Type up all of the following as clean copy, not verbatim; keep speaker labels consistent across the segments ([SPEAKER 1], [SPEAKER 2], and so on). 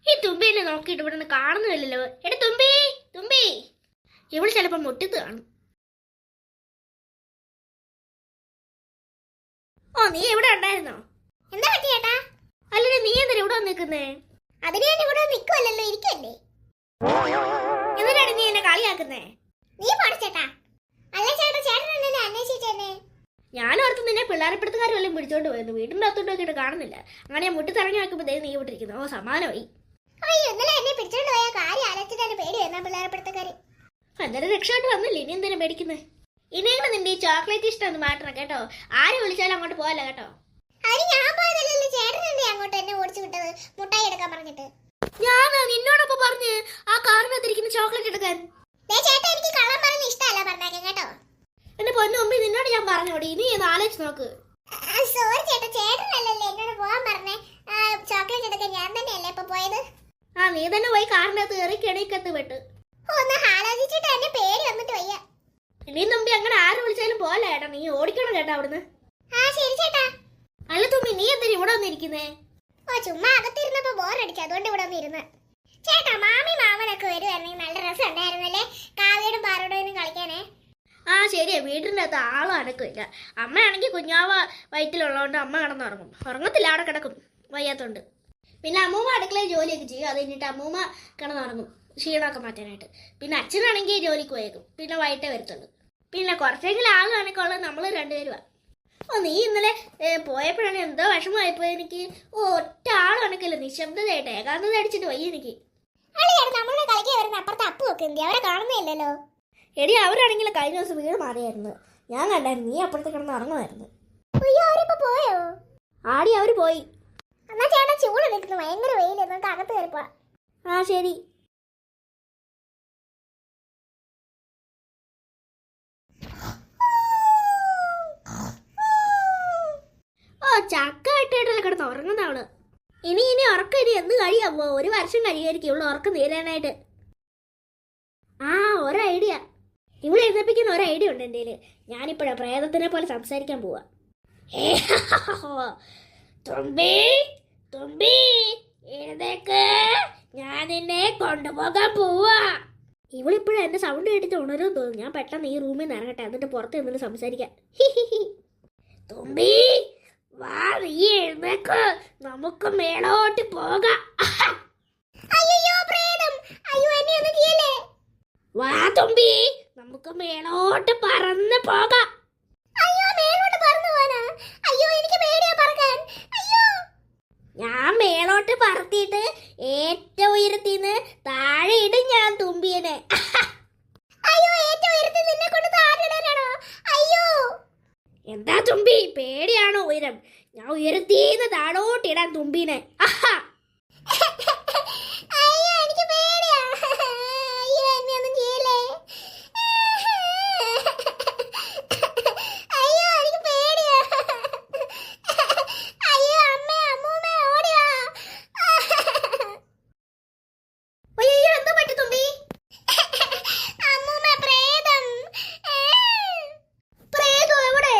[SPEAKER 1] ഈ തുമ്പിനെ നോക്കിയിട്ട് ഇവിടെ നിന്ന് കാണുന്നില്ലല്ലോ. എടാ തുമ്പി, തുമ്പി, ഇവിടെ ചിലപ്പോ മുറ്റത്ത് കാണും. ഓ, നീ എവിടെ ഉണ്ടായിരുന്നോ?
[SPEAKER 2] എന്താ പറ്റി ചേട്ടാ?
[SPEAKER 1] അല്ലേ നീ എന്തിനാ ഇവിടെ വന്നിരിക്കുന്നേ?
[SPEAKER 2] അതിന് ഞാൻ ഇവിടെ നിൽക്കുമല്ലോ, ഇരിക്കല്ലേ.
[SPEAKER 1] എന്തിനാണ് നീ എന്നെ കളിയാക്കുന്നേ?
[SPEAKER 2] നീ പഠിച്ചേട്ടാ. അല്ല ചേട്ടാ, ചേട്ടൻ എന്നെ അന്വേഷിച്ചെന്നെ.
[SPEAKER 1] ഞാൻ ഓർത്ത് നിന്നെ പിള്ളേരെപ്പെടുത്തുകാരും വല്ലതും പിടിച്ചോണ്ട് പോയിരുന്നു. വീടിന്റെ അകത്തോട്ട് നോക്കിയിട്ട് കാണുന്നില്ല. അങ്ങനെ ഞാൻ മുറ്റത്തിറങ്ങി നോക്കുമ്പോ നീ വിട്ടിരിക്കുന്നു. ഓ, സമാനമായി.
[SPEAKER 2] അയ്യോ, ഇന്നലെ എന്നെ പിടിച്ചോണ്ട് പോയ കാര്യം ആലോചിച്ചിട്ട് പേടി വരുന്ന പിള്ളേരെപ്പെടുത്തക്കാര്.
[SPEAKER 1] അന്നേരം രക്ഷപ്പെട്ട് വന്നില്ലേ, ഇനി എന്തിനാ പേടിക്കുന്നേ? ഇനിയെങ്കിലും നിന്റെ ഈ ചോക്ലേറ്റ് ഇഷ്ടം ഒന്ന് മാറ്റണം കേട്ടോ. ആര് വിളിച്ചാലും അങ്ങോട്ട് പോകല്ല കേട്ടോ.
[SPEAKER 2] അത് ഞാൻ പോയതല്ലല്ലോ, ചേട്ടൻ എന്നെ അങ്ങോട്ട് എന്നെ ഓടിച്ചു വിട്ടത് മുട്ടായി എടുക്കാൻ പറഞ്ഞിട്ട്.
[SPEAKER 1] ഞാനാ നിന്നോടൊപ്പം പറഞ്ഞ് ആ കാറിനകത്തിരിക്കുന്ന ചോക്ലേറ്റ് എടുക്കാൻ.
[SPEAKER 2] ചേട്ടാ, എനിക്ക് കള്ളം പറയുന്ന ഇഷ്ടമല്ല, പറഞ്ഞേക്കാം കേട്ടോ.
[SPEAKER 1] എന്റെ പൊന്നു മുമ്പ് നിന്നോട് ഞാൻ പറഞ്ഞോടി, ഇനി ഒന്ന് ആലോചിച്ച് നോക്ക്.
[SPEAKER 2] സോറി ചേട്ടാ, ചേട്ടനല്ലല്ലേ എന്നോട് പോകാൻ പറഞ്ഞേ. ചോക്ലേറ്റ് എടുക്കാൻ ഞാൻ തന്നെയല്ലേ ഇപ്പൊ പോയത്.
[SPEAKER 1] ആ, നീ തന്നെ പോയി കാറിനകത്ത് കയറി കിണീക്കത്ത് വിട്ട്.
[SPEAKER 2] ഒന്ന് ആലോചിച്ചിട്ട് എന്നെ പേടി വന്നിട്ട് വയ്യ.
[SPEAKER 1] ഇനി തുമ്പി അങ്ങനെ ആര് വിളിച്ചാലും പോലെ കേട്ടോ. നീ ഓടിക്കണം കേട്ടോ അവിടുന്ന്.
[SPEAKER 2] ആ ശരി ചേട്ടാ.
[SPEAKER 1] അല്ല തുമ്പി, നീ എന്തിനാ ഇവിടെ വന്നിരിക്കുന്നേ?
[SPEAKER 2] ഓ, ചുമ്മാ അകത്തിരുന്നപ്പോ ബോറടിച്ചു, അതുകൊണ്ട് ഇവിടെ വന്നിരുന്ന്. ചേട്ടാ, മാമി മാമനൊക്കെ വരുവായിരുന്നെങ്കിൽ നല്ല രസം ഉണ്ടായിരുന്നല്ലേ, കാവ്യയോടും പാറോടും കളിക്കാനേ.
[SPEAKER 1] ആ ശരിയാ, വീടിൻ്റെ അകത്ത് ആളും അനക്കില്ല. അമ്മയാണെങ്കിൽ കുഞ്ഞാവ വയറ്റിലുള്ളതുകൊണ്ട് അമ്മ കിടന്നുറങ്ങും. ഉറങ്ങത്തില്ല, അവിടെ കിടക്കും വയ്യാത്തോണ്ട്. പിന്നെ അമ്മൂമ്മ അടുക്കളയിൽ ജോലിയൊക്കെ ചെയ്യും. അത് കഴിഞ്ഞിട്ട് അമ്മൂമ്മ കിടന്നുറങ്ങും ക്ഷീണമൊക്കെ മാറ്റാനായിട്ട്. പിന്നെ അച്ഛനാണെങ്കിൽ ജോലിക്ക് പോയേക്കും. പിന്നെ വൈകിട്ടേ വരത്തുള്ളൂ. പിന്നെ കുറച്ചെങ്കിലും ആളും അനക്കമുള്ളത് നമ്മൾ രണ്ടുപേരുമാണ്. ഓ, നീ ഇന്നലെ പോയപ്പോഴാണ് എന്തോ വിഷമമായിപ്പോയി എനിക്ക്. ഓ, ഒറ്റ ആളും അനക്കല്ല, നിശബ്ദതയായിട്ട് ഏകാന്തത അടിച്ചിട്ട് വയ്യ എനിക്ക്.
[SPEAKER 2] നമ്മളെ കളിക്കാൻ വരുന്ന അപ്പുറത്തെ അപ്പു ഒക്കെ എന്തി, അവരെ കാണുന്നില്ലല്ലോ.
[SPEAKER 1] എടി, അവരാണെങ്കിൽ കഴിഞ്ഞ ദിവസം വീട് മാറിയായിരുന്നു. ഞാൻ കണ്ടായിരുന്നു. നീ അപ്പുറത്ത് കിടന്ന് ഇറങ്ങുമായിരുന്നു.
[SPEAKER 2] അയ്യോ, അവരിപ്പോ പോയോ?
[SPEAKER 1] ആടി, അവര് പോയി.
[SPEAKER 2] എന്നാ ചേട്ടാ, ചൂട് നിൽക്കുന്നു, ഭയങ്കര വെയിൽ, എന്നിട്ട് അകത്ത് കയറിപ്പോ.
[SPEAKER 1] ആ ശരി. ഓ, ചക്ക ഇട്ടിട്ടല്ലേ കിടന്ന് ഉറങ്ങുന്ന അവള്. ഇനി ഉറക്കം ഇനി എന്ന് കഴിയാമോ? 1 വർഷം കഴിയായിരിക്കും ഇവള് ഉറക്കം തീരാനായിട്ട്. ആ, ഒരു ഐഡിയ. ഇവിടെ എഴുന്നേപ്പിക്കുന്ന ഒരു ഐഡിയ ഉണ്ട് എൻ്റെ കയ്യില്. ഞാനിപ്പോഴാ പ്രേതത്തിനെ പോലെ സംസാരിക്കാൻ പോവാ. തുമ്പി, തുമ്പി, എഴുന്നേക്ക്, ഞാൻ നിന്നെ കൊണ്ടുപോകാൻ പോവാ. ഇവളിപ്പോഴും എന്റെ സൗണ്ട് കേട്ടിട്ട് ഉണരും തോന്നുന്നു. ഞാൻ പെട്ടെന്ന് ഈ റൂമിൽ നിന്ന് ഇറങ്ങട്ടെ, എന്നിട്ട് പുറത്ത് നിന്നിട്ട് സംസാരിക്കാം. തുമ്പി, വാ, നീ എഴുന്നേക്ക്, നമുക്ക് മേളോട്ട് പോകാം.
[SPEAKER 2] അയ്യോ, പ്രേതം, അയ്യോ, എന്നെ ഒന്നും ചെയ്യല്ലേ.
[SPEAKER 1] വാ തുമ്പി, നമുക്ക് മേളോട്ട് പറന്ന് പോകാം.
[SPEAKER 2] അയ്യോ, മേലോട്ട് പറന്നു പോവാനാ? അയ്യോ, എനിക്ക് പേടിയാ പറക്കാൻ. അയ്യോ,
[SPEAKER 1] ഞാൻ മേളോട്ട് പറത്തിയിട്ട് ഏറ്റവും ഉയരത്തിന്ന് താഴെ ഇടും ഞാൻ തുമ്പിയനെ.
[SPEAKER 2] അയ്യോ, ഏറ്റവും ഉയരത്തിൽ നിന്നെ കൊണ്ട് താഴെടാനാണോ? അയ്യോ,
[SPEAKER 1] എന്താ തുമ്പി, പേടിയാണോ ഉയരം? ഞാൻ ഉയരത്തിന്ന് താഴോട്ട് ഇടാൻ തുമ്പീനെ.
[SPEAKER 2] അയ്യോ, എനിക്ക് പേടിയാ. അയ്യോ, എന്നെ ഒന്നും ചെയ്യല്ലേ. അയ്യോ, എനിക്ക് പേടിയാ. അയ്യോ, അമ്മ, അമ്മൂമ്മ, ഓടിയാ.
[SPEAKER 1] അയ്യോ, എന്താ പറ്റി തുമ്പി?
[SPEAKER 2] അമ്മൂമ്മ, പ്രേതം.
[SPEAKER 1] പ്രേതോ? എവിടെ?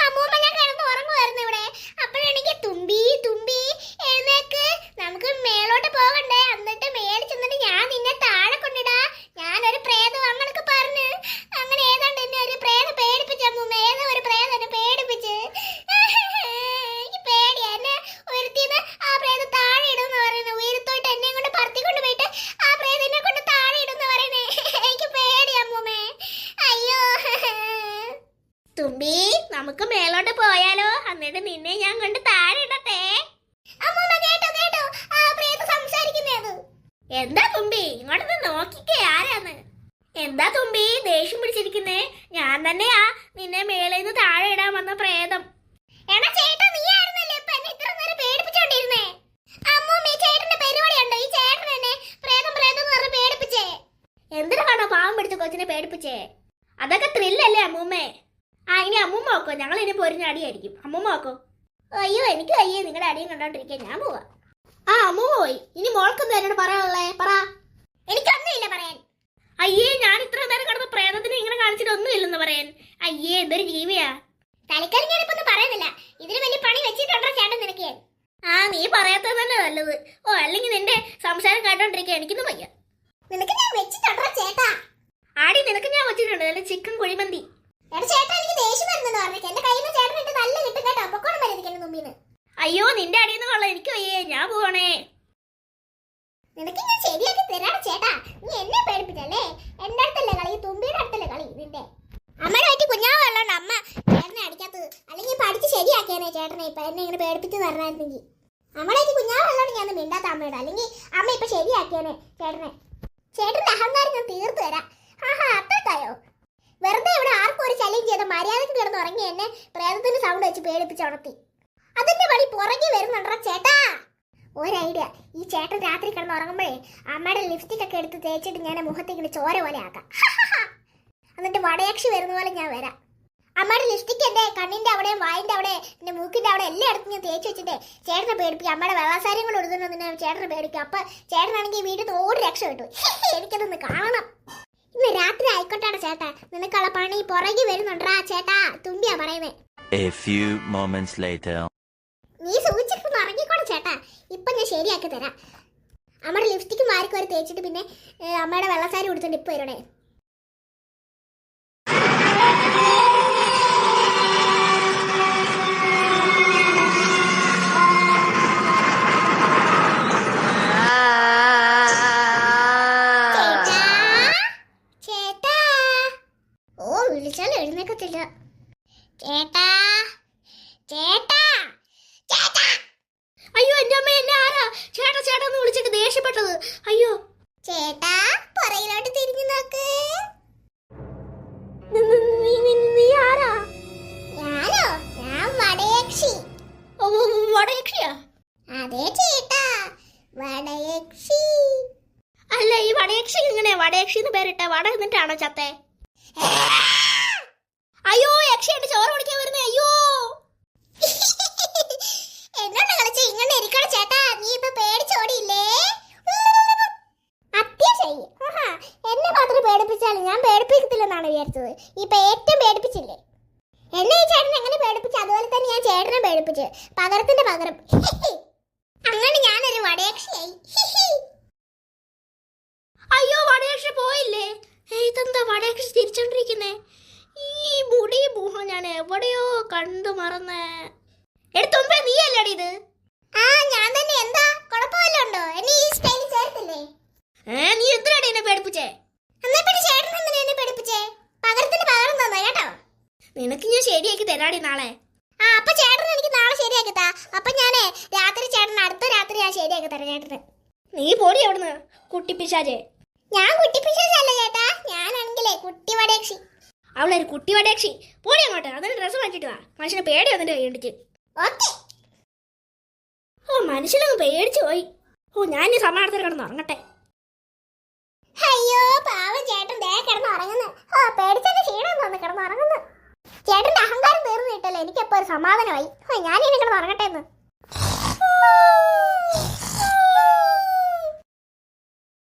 [SPEAKER 2] അമ്മൂമ്മ, ഞാൻ കിടന്ന് ഉറങ്ങുമായിരുന്നു ഇവിടെ. അപ്പോഴെനിക്ക് തുമ്പി, തുമ്പി, എഴുന്നേക്ക്, നമുക്ക് മേലോട്ട് പോകണ്ടേ, എന്നിട്ട് മേളിൽ ചെന്നിട്ട് ഞാൻ നിന്നെ താഴെ കൊണ്ടിടാ. ഞാനൊരു പ്രേതം അങ്ങനൊക്കെ പറഞ്ഞ്, അങ്ങനെ ഏതാണ്ട് എന്നെ ഒരു പ്രേതം പേടിപ്പിച്ചു. അമ്മൂമ്മ, ഏതോ ഒരു പ്രേതം എന്നെ പേടിപ്പിച്ച്. എനിക്ക് പേടിയാ. എന്നെ ഉയർത്തിന്ന് ആ പ്രേതം താഴെ ഇടുമെന്ന് പറയുന്നത്. ഉയരത്തോട്ട് എന്നെ കൊണ്ട് പറത്തിക്കൊണ്ട് പോയിട്ട് ആ പ്രേതം എന്നെ കൊണ്ട് താഴെ ഇടുമെന്ന് പറയുന്നേ. എനിക്ക് പേടിയാ അമ്മൂമ്മേ. അയ്യോ.
[SPEAKER 1] തുമ്പി, നമുക്ക് മേലോട്ട് പോയാലോ? എന്നിട്ട് നിന്നെ ഞാൻ കൊണ്ട് താഴെ ഇടട്ടെ.
[SPEAKER 2] അമ്മൂമ്മ, കേട്ടോ കേട്ടോ, ആ പ്രേതം സംസാരിക്കുന്നേ.
[SPEAKER 1] എന്താ തുമ്പി, ഇങ്ങോട്ടൊന്ന് നോക്കിക്കേ, ആരാന്ന്? എന്താ തുമ്പി ദേഷ്യം പിടിച്ചിരിക്കുന്നേ? ഞാൻ തന്നെയാ നിന്നെ മേളിൽ നിന്ന് താഴെ ഇടാൻ വന്ന പ്രേതം.
[SPEAKER 2] എടാ ചേട്ടാ, നീ ആയിരുന്നല്ലേ ഇപ്പൊ എന്നെ ഇത്ര നേരം പേടിപ്പിച്ചോണ്ടിരുന്നേ? അമ്മൂമ്മ, ചേട്ടന്റെ പരിപാടി ഉണ്ടോ? ഈ ചേട്ടൻ എന്നെ പ്രേതം പ്രേതം എന്ന് പറഞ്ഞ് പേടിപ്പിച്ചേ.
[SPEAKER 1] എന്തിനാണോ പാവം പിടിച്ച കൊച്ചിനെ പേടിപ്പിച്ചേ? അതൊക്കെ ത്രില്ലല്ലേ അമ്മൂമ്മേ? ആ, ഇനി അമ്മൂമ്മ നോക്കോ, ഞങ്ങൾ ഇനി പൊരിഞ്ഞ അടിയായിരിക്കും. അമ്മൂമ്മ നോക്കോ. അയ്യോ, എനിക്ക് അയ്യേ നിങ്ങളുടെ അടിയും കണ്ടോണ്ടിരിക്കാൻ. ഞാൻ പോവാ. ആ, അമ്മൂമ്മ പോയി. ഇനി മോൾക്കെന്താ എന്നോട് പറയാനുള്ളേ? പറ.
[SPEAKER 2] എനിക്കൊന്നുമില്ല പറയാൻ.
[SPEAKER 1] അയ്യേ, ഞാൻ ഇത്ര നേരം കിടന്ന പ്രേതത്തിന് ഇങ്ങനെ കാണിച്ചിട്ട് ഒന്നുമില്ലെന്ന് പറയാൻ. അയ്യേ, എന്തൊരു ജീവിയാ.
[SPEAKER 2] തലക്കാരി ഞാനിപ്പൊന്നും പറയുന്നില്ല. ഇതിന് വലിയ പണി വെച്ചിട്ടുണ്ടോ ചേട്ടൻ നിനക്ക്?
[SPEAKER 1] ആ നീ പറയാത്തത് തന്നെ നല്ലത്. ഓ അല്ലെങ്കിൽ നിന്റെ സംസാരം കേട്ടോണ്ടിരിക്കുക എനിക്കൊന്നും വയ്യ.
[SPEAKER 2] നിനക്ക് ഞാൻ വെച്ചിട്ടുണ്ടോ ചേട്ടാ?
[SPEAKER 1] ആടി നിനക്ക് ഞാൻ വെച്ചിട്ടുണ്ട് നല്ല ചിക്കൻ കുഴിമന്തി.
[SPEAKER 2] എടാ ചേട്ടാ എനിക്ക് ദേഷ്യം വരുന്നെന്ന് പറഞ്ഞിട്ട് എന്റെ കയ്യിൽ നിന്ന് ചേട്ടൻ ഇട്ട് നല്ല കിട്ടും കേട്ടോ. പൊക്കോണം വരുന്നിരിക്കുന്നു മുമ്പിന്ന്.
[SPEAKER 1] അയ്യോ നിന്റെ അടിയെന്ന് കൊള്ളാം, എനിക്ക് വയ്യേ, ഞാൻ പോവാണേ.
[SPEAKER 2] നിനക്ക് ഞാൻ ശരിയാക്കി തരാണ് ചേട്ടാ. നീ എന്നെ പേടിപ്പിച്ചല്ലേ? എന്റെ അടുത്തല്ലേ കളി, തുമ്പിയുടെ അടുത്തല്ലേ കളി നിന്റെ. അമ്മയുടെ പറ്റി കുഞ്ഞാവല്ലോണ്ട് അമ്മ ചേട്ടനെ അടിക്കാത്തത്. അല്ലെങ്കിൽ പഠിച്ച് ശരിയാക്കിയാനേ ചേട്ടനെ ഇപ്പൊ എന്നെ ഇങ്ങനെ പേടിപ്പിച്ച് തരണമായിരുന്നെങ്കിൽ. അമ്മയുടെ പറ്റി കുഞ്ഞാവല്ലോണ്ട് ഞാൻ മിണ്ടാത്ത അമ്മയോട്. അല്ലെങ്കിൽ അമ്മ ഇപ്പൊ ശരിയാക്കിയാനേ ചേട്ടനെ. ചേട്ടന്റെ അഹങ്കാരം ഞാൻ തീർത്തു തരാം. ആഹാ അത്രക്കായോ? വെറുതെ ഇവിടെ ആർക്കും ഒരു ശല്യം ചെയ്ത മര്യാദക്ക് കിടന്ന് ഉറങ്ങി എന്നെ പ്രേതത്തിന്റെ സൗണ്ട് വെച്ച് പേടിപ്പിച്ച് ഉണർത്തി. അതിന്റെ വഴി പുറകെ വരുന്നുണ്ടോ ചേട്ടാ? ഒരു ഐഡിയ, ഈ ചേട്ടൻ രാത്രി കിടന്ന് ഉറങ്ങുമ്പോഴേ അമ്മയുടെ ലിപ്സ്റ്റിക് ഒക്കെ എടുത്ത് തേച്ചിട്ട് ഞാൻ മുഖത്തേക്ക് ചോര പോലെ ആക്കാം. എന്നിട്ട് വടയക്ഷി വരുന്ന പോലെ ഞാൻ വരാം. അമ്മയുടെ ലിപ്സ്റ്റിക് എന്റെ കണ്ണിന്റെ അവിടെയും വായിന്റെ അവിടെ എന്റെ മൂക്കിന്റെ അവിടെ എല്ലായിടത്തും ഞാൻ തേച്ച് വെച്ചിട്ട് ചേട്ടനെ പേടിപ്പിക്കും. അമ്മയുടെ വെള്ളസാരിയും കൂടെ എടുത്തുകൊണ്ട് ചേട്ടനെ പേടിക്കും. അപ്പൊ ചേട്ടനാണെങ്കിൽ വീട്ടിൽ നിന്ന് ഓടി രക്ഷ കിട്ടും. എനിക്കതൊന്ന് കാണണം. ഇന്ന് രാത്രി ആയിക്കോട്ടാണ് ചേട്ടാ. നിനക്കുള്ള പണി പുറകെ വരുന്നുണ്ടാ ചേട്ടാ. തുമ്പിയാ പറയുന്നേ.
[SPEAKER 3] A few moments later.
[SPEAKER 2] നീ സൂചിച്ചിട്ട് ഇറങ്ങിക്കോണം ചേട്ടാ. ഇപ്പൊ ഞാൻ ശരിയാക്കി തരാം. അമ്മയുടെ ലിപ്സ്റ്റിക്ക് മാർക്ക് വരെ തേച്ചിട്ട് പിന്നെ അമ്മയുടെ വെള്ളസാരി കൊടുത്തിട്ട് ഇപ്പൊ വരണേ. ചേട്ടാ ഓ വിളിച്ചാൽ എഴുന്നേക്കത്തില്ല. ചേട്ടാ ചേട്ടാ ചേട്ടാ.
[SPEAKER 1] അയ്യോ എന്റെ അമ്മ, എന്നെ ആരാ ചേട്ടാ ചേട്ടാ എന്ന് വിളിച്ചിട്ട് ദേഷ്യപ്പെട്ടത്? അയ്യോ
[SPEAKER 2] ചേട്ടാ പുറകിലോട്ട് തിരിഞ്ഞു നോക്ക്.
[SPEAKER 1] നീ ആരാ?
[SPEAKER 2] ഞാനോ? ഞാൻ വടയക്ഷി.
[SPEAKER 1] ഓ വടയക്ഷിയാ?
[SPEAKER 2] അതെ ചേട്ടാ വടയക്ഷി.
[SPEAKER 1] അല്ല ഈ വടയക്ഷി ഇങ്ങനെ വടയക്ഷി എന്ന് പേരിട്ട വട എന്നിട്ടാണോ ചത്തേ? അയ്യോ യക്ഷി എന്റെ ചോറ് കുടിക്കാൻ വരുന്നേ. അയ്യോ
[SPEAKER 2] എന്നോട് കളിച്ച് ഇങ്ങനെ ഇരിക്കണം ചേട്ടാ. നീ ഇപ്പൊ പേടിച്ചോടിയില്ലേ? അത്യാവശ്യം എന്നെ മാത്രം പേടിപ്പിച്ചാലും ഞാൻ പേടിപ്പിക്കത്തില്ലെന്നാണ് വിചാരിച്ചത്. ഇപ്പൊ ഏറ്റവും പേടിപ്പിച്ചില്ലേ എന്നെ? ഈ ചേട്ടൻ എങ്ങനെ പേടിപ്പിച്ചു അതുപോലെ തന്നെ ഞാൻ ചേട്ടനെ പേടിപ്പിച്ചു. പകരത്തിന്റെ പകരം. അങ്ങനെ ഞാനൊരു വടയക്ഷിയായി.
[SPEAKER 1] അയ്യോ വടയക്ഷി പോയില്ലേ? ഇതെന്താ വടയക്ഷി തിരിച്ചോണ്ടിരിക്കുന്നേ? ഈ മുടി മുഖം ഞാൻ എവിടെയോ കണ്ടു മറന്നേ. എടുത്തുമ്പേ നീ അല്ലടി ഇത്?
[SPEAKER 2] ആ ഞാൻ തന്നെ. എന്താ കുഴപ്പമല്ലോ ഉണ്ടോ? എന്നെ ഈ സ്റ്റൈലിൽ ചേർത്തില്ലേ?
[SPEAKER 1] നീ എന്തിനാടി എന്നെ പേടിപ്പിച്ചേ?
[SPEAKER 2] എന്നാ പിന്നെ ചേട്ടൻ എന്തിനാ എന്നെ പേടിപ്പിച്ചേ? പകരത്തിന് പകരം തന്നോ കേട്ടോ.
[SPEAKER 1] നിനക്ക് ഞാൻ ശരിയാക്കി തരാടി നാളെ.
[SPEAKER 2] ആ അപ്പൊ ചേട്ടൻ എനിക്ക് നാളെ ശരിയാക്കി താ. അപ്പൊ ഞാനേ രാത്രി ചേട്ടൻ അടുത്ത രാത്രി ഞാൻ ശരിയാക്കി തരാം ചേട്ടന്.
[SPEAKER 1] നീ പോടി അവിടുന്ന് കുട്ടിപ്പിശാചേ.
[SPEAKER 2] ഞാൻ കുട്ടിപ്പിശാചല്ല ചേട്ടാ. ഞാനാണെങ്കിലേ കുട്ടി വടയക്ഷി.
[SPEAKER 1] അവളൊരു കുട്ടി വടയക്ഷി. പോടി അങ്ങോട്ട്. അതിന് ഡ്രസ്സ് മാറ്റിട്ട് വാ. മനുഷ്യനെ പേടി വന്നിട്ട് കണ്ടിട്ട്.
[SPEAKER 2] ഓക്കെ.
[SPEAKER 1] ഓ മനുഷ്യനങ്ങ് പേടിച്ചു പോയി. ഓ ഞാൻ ഈ സമാധാനത്തിൽ കിടന്ന് ഉറങ്ങട്ടെ.
[SPEAKER 2] അയ്യോ പാവം ചേട്ടൻ ദേ കിടന്ന് ഉറങ്ങുന്നു. ഓ പേടിച്ചെന്റെ ക്ഷീണം തോന്നി കിടന്ന് ഉറങ്ങുന്നു. ചേട്ടന്റെ അഹങ്കാരം തീർന്നു കിട്ടല്ലോ. എനിക്കപ്പോ ഒരു സമാധാനമായി. ഓ ഞാനിങ്ങനെ കിടന്ന് ഉറങ്ങട്ടെ എന്ന്.